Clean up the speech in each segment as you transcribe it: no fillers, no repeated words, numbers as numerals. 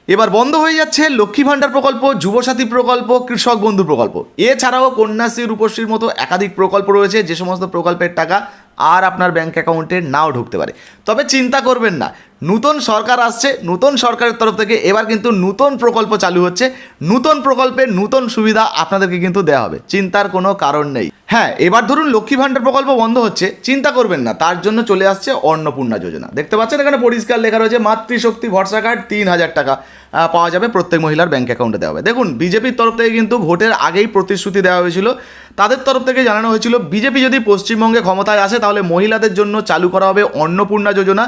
এবার বন্ধ হয়ে যাচ্ছে লক্ষ্মী ভাণ্ডার প্রকল্প, যুবসাথী প্রকল্প, কৃষক বন্ধু প্রকল্প। এছাড়াও কন্যাশ্রী, রূপশ্রীর মতো একাধিক প্রকল্প রয়েছে, যে সমস্ত প্রকল্পের টাকা আর আপনার ব্যাঙ্ক অ্যাকাউন্টে নাও ঢুকতে পারে। তবে চিন্তা করবেন না, নতুন সরকার আসছে, নতুন সরকারের তরফ থেকে এবার কিন্তু নতুন প্রকল্প চালু হচ্ছে, নতুন প্রকল্পের নতুন সুবিধা আপনাদেরকে কিন্তু দেওয়া হবে, চিন্তার কোনো কারণ নেই। হ্যাঁ, এবার ধরুন লক্ষ্মী ভাণ্ডার প্রকল্প বন্ধ হচ্ছে, চিন্তা করবেন না, তার জন্য চলে আসছে অন্নপূর্ণা যোজনা। দেখতে পাচ্ছেন এখানে পরিষ্কার লেখা রয়েছে মাতৃশক্তি ভরসা কার্ড 3000 টাকা পাওয়া যাবে, প্রত্যেক মহিলার ব্যাঙ্ক অ্যাকাউন্টে দেওয়া হবে। দেখুন, বিজেপির তরফ থেকে কিন্তু ভোটের আগেই প্রতিশ্রুতি দেওয়া হয়েছিল, তাদের তরফ থেকে জানানো হয়েছিল বিজেপি যদি পশ্চিমবঙ্গে ক্ষমতায় আসে তাহলে মহিলাদের জন্য চালু করা হবে অন্নপূর্ণা যোজনা,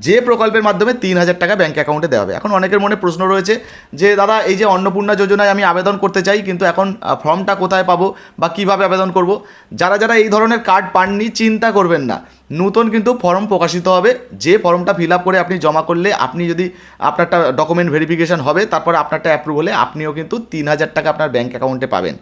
যে প্রকল্পের মাধ্যমে 3000 টাকা ব্যাঙ্ক অ্যাকাউন্টে দেওয়া হবে। এখন অনেকের মনে প্রশ্ন রয়েছে যে দাদা, এই যে অন্নপূর্ণা যোজনায় আমি আবেদন করতে চাই, কিন্তু এখন ফর্মটা কোথায় পাবো বা কিভাবে আবেদন করব? যারা যারা এই ধরনের কার্ড পাননি, চিন্তা করবেন না, নতুন কিন্তু ফর্ম প্রকাশিত হবে, যে ফর্মটা ফিল আপ করে আপনি জমা করলে, আপনি যদি আপনারটা ডকুমেন্ট ভেরিফিকেশন হবে, তারপর আপনারটা অ্যাপ্রুভ হলে আপনিও কিন্তু 3000 টাকা আপনার ব্যাঙ্ক অ্যাকাউন্টে পাবেন।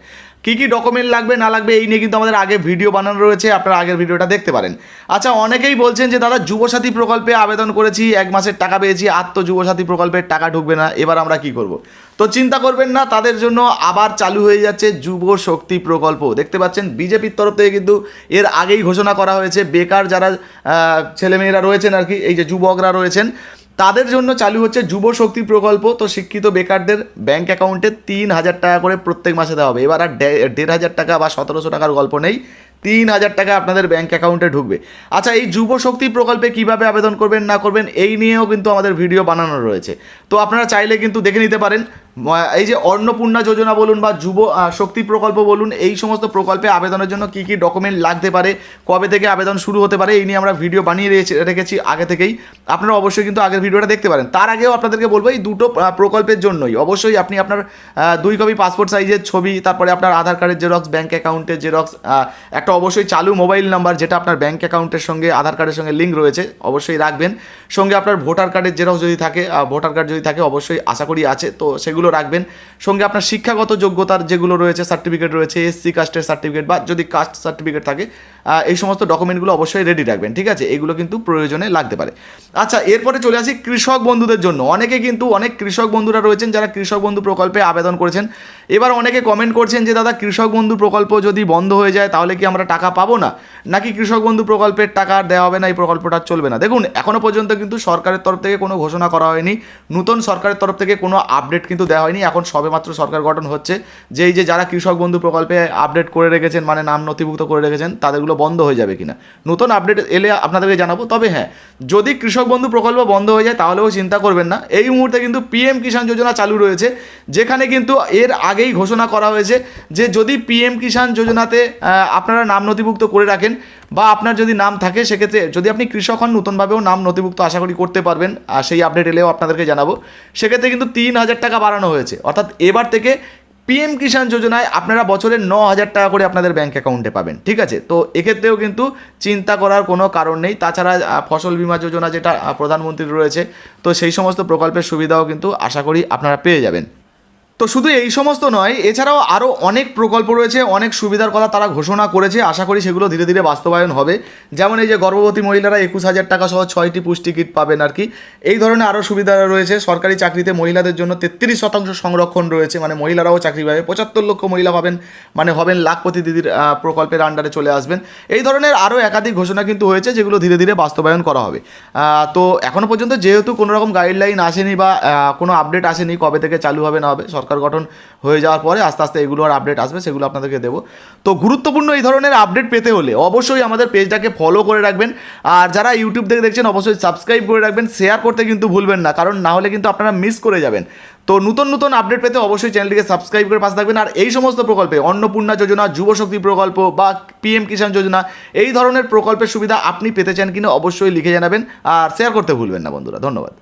কী কী ডকুমেন্ট লাগবে না লাগবে এই নিয়ে কিন্তু আমাদের আগে ভিডিও বানানো রয়েছে, আপনারা আগের ভিডিওটা দেখতে পারেন। আচ্ছা, অনেকেই বলছেন যে দাদা, যুবসাথী প্রকল্পে আবেদন করেছি, 1 মাসের টাকা পেয়েছি, আর তো যুবসাথী প্রকল্পের টাকা ঢুকবে না, এবার আমরা কি করব? তো চিন্তা করবেন না, তাদের জন্য আবার চালু হয়ে যাচ্ছে যুব শক্তি প্রকল্প। দেখতে পাচ্ছেন বিজেপির তরফ থেকে কিন্তু এর আগেই ঘোষণা করা হয়েছে, বেকার যারা ছেলেমেয়েরা রয়েছেন আর কি, এই যে যুবকরা রয়েছেন, তাদের জন্য চালু হচ্ছে যুব শক্তি প্রকল্প। তো শিক্ষিত বেকারদের ব্যাঙ্ক অ্যাকাউন্টে 3000 টাকা করে প্রত্যেক মাসে দেওয়া হবে। এবার আর 1500 টাকা বা 1700 টাকার গল্প নেই, 3000 টাকা আপনাদের ব্যাঙ্ক অ্যাকাউন্টে ঢুকবে। আচ্ছা, এই যুব শক্তি প্রকল্পে কীভাবে আবেদন করবেন না করবেন এই নিয়েও কিন্তু আমাদের ভিডিও বানানো রয়েছে, তো আপনারা চাইলে কিন্তু দেখে নিতে পারেন। এই যে অন্নপূর্ণা যোজনা বলুন বা যুব শক্তি প্রকল্প বলুন, এই সমস্ত প্রকল্পে আবেদনের জন্য কী কী ডকুমেন্ট লাগতে পারে, কবে থেকে আবেদন শুরু হতে পারে, এই নিয়ে আমরা ভিডিও বানিয়ে রেখেছি আগে থেকেই, আপনারা অবশ্যই কিন্তু আগের ভিডিওটা দেখতে পারেন। তার আগেও আপনাদেরকে বলবো, এই দুটো প্রকল্পের জন্যই অবশ্যই আপনি আপনার 2 কপি পাসপোর্ট সাইজের ছবি, তারপরে আপনার আধার কার্ডের জেরক্স, ব্যাঙ্ক অ্যাকাউন্টের জেরক্স, একটা অবশ্যই চালু মোবাইল নাম্বার যেটা আপনার ব্যাঙ্ক অ্যাকাউন্টের সঙ্গে আধার কার্ডের সঙ্গে লিঙ্ক রয়েছে, অবশ্যই রাখবেন। সঙ্গে আপনার ভোটার কার্ডের জেরক্স যদি থাকে, ভোটার কার্ড যদি থাকে, অবশ্যই আশা করি আছে, তো সেগুলো রাখবেন। সঙ্গে আপনার শিক্ষাগত যোগ্যতার যেগুলো রয়েছে, সার্টিফিকেট রয়েছে, এসসি কাস্টের সার্টিফিকেট বা যদি কাস্ট সার্টিফিকেট থাকে, এই সমস্ত ডকুমেন্টগুলো অবশ্যই রেডি রাখবেন, ঠিক আছে? এগুলো কিন্তু প্রয়োজনে লাগতে পারে। আচ্ছা, এরপরে চলে আসি কৃষক বন্ধুদের জন্য। অনেকে কিন্তু অনেক কৃষক বন্ধুরা রয়েছেন যারা কৃষক বন্ধু প্রকল্পে আবেদন করেছেন। এবার অনেকে কমেন্ট করছেন যে দাদা, কৃষক বন্ধু প্রকল্প যদি বন্ধ হয়ে যায় তাহলে কি আমরা টাকা পাবো না, নাকি কৃষক বন্ধু প্রকল্পের টাকা আর দেওয়া হবে না, এই প্রকল্পটা চলবে না? দেখুন, এখনও পর্যন্ত কিন্তু সরকারের তরফ থেকে কোনো ঘোষণা করা হয়নি, নতুন সরকারের তরফ থেকে কোনো আপডেট কিন্তু দেওয়া হয়নি। এখন সবেমাত্র সরকার গঠন হচ্ছে, যে এই যে যারা কৃষক বন্ধু প্রকল্পে আপডেট করে রেখেছেন, মানে নাম নথিভুক্ত করে রেখেছেন, তাদেরগুলো বন্ধ হয়ে যাবে কিনা, নতুন আপডেট এলে আপনাদেরকে জানাবো। তবে হ্যাঁ, যদি কৃষক বন্ধু প্রকল্প বন্ধ হয়ে যায় তাহলেও চিন্তা করবেন না, এই মুহূর্তে কিন্তু পিএম কিষাণ যোজনা চালু রয়েছে, যেখানে কিন্তু এর আগেই ঘোষণা করা হয়েছে যে যদি পিএম কিষাণ যোজনাতে আপনারা নাম নথিভুক্ত করে রাখেন বা আপনার যদি নাম থাকে, সেক্ষেত্রে যদি আপনি কৃষক হন, নতুনভাবেও নাম নথিভুক্ত আশা করি করতে পারবেন, আর সেই আপডেট এলেও আপনাদেরকে জানাবো। সেক্ষেত্রে কিন্তু 3000 টাকা বাড়ানো হয়েছে, অর্থাৎ এবার থেকে পিএম কিষাণ যোজনায় আপনারা বছরে 9000 টাকা করে আপনাদের ব্যাঙ্ক অ্যাকাউন্টে পাবেন, ঠিক আছে? তো এক্ষেত্রেও কিন্তু চিন্তা করার কোনো কারণ নেই। তাছাড়া ফসল বীমা যোজনা যেটা প্রধানমন্ত্রীর রয়েছে, তো সেই সমস্ত প্রকল্পের সুবিধাও কিন্তু আশা করি আপনারা পেয়ে যাবেন। তো শুধু এই সমস্ত নয়, এছাড়াও আরও অনেক প্রকল্প রয়েছে, অনেক সুবিধার কথা তারা ঘোষণা করেছে, আশা করি সেগুলো ধীরে ধীরে বাস্তবায়ন হবে। যেমন এই যে গর্ভবতী মহিলারা 21000 টাকা সহ 6টি পুষ্টি কিট পাবেন আর কি, এই ধরনের আরও সুবিধা রয়েছে। সরকারি চাকরিতে মহিলাদের জন্য 33% সংরক্ষণ রয়েছে, মানে মহিলারাও চাকরি পাবে। 75 লক্ষ মহিলা পাবেন, মানে হবেন লাখপতি দিদির প্রকল্পের আন্ডারে চলে আসবেন। এই ধরনের আরও একাধিক ঘোষণা কিন্তু হয়েছে, যেগুলো ধীরে ধীরে বাস্তবায়ন করা হবে। তো এখনও পর্যন্ত যেহেতু কোনো রকম গাইডলাইন আসেনি বা কোনো আপডেট আসেনি কবে থেকে চালু হবে না হবে, সরকার গঠন হয়ে যাওয়ার পরে আস্তে আস্তে এগুলো আর আপডেট আসবে, সেগুলো আপনাদেরকে দেবো। তো গুরুত্বপূর্ণ এই ধরনের আপডেট পেতে হলে অবশ্যই আমাদের পেজটাকে ফলো করে রাখবেন, আর যারা ইউটিউব থেকে দেখছেন অবশ্যই সাবস্ক্রাইব করে রাখবেন, শেয়ার করতে কিন্তু ভুলবেন না, কারণ না হলে কিন্তু আপনারা মিস করে যাবেন। তো নতুন নতুন আপডেট পেতে অবশ্যই চ্যানেলটিকে সাবস্ক্রাইব করে পাশে থাকবেন। আর এই সমস্ত প্রকল্পে অন্নপূর্ণা যোজনা, যুবশক্তি প্রকল্প বা পিএম কিষাণ যোজনা, এই ধরনের প্রকল্পের সুবিধা আপনি পেতে চান কিনা অবশ্যই লিখে জানাবেন, আর শেয়ার করতে ভুলবেন না বন্ধুরা। ধন্যবাদ।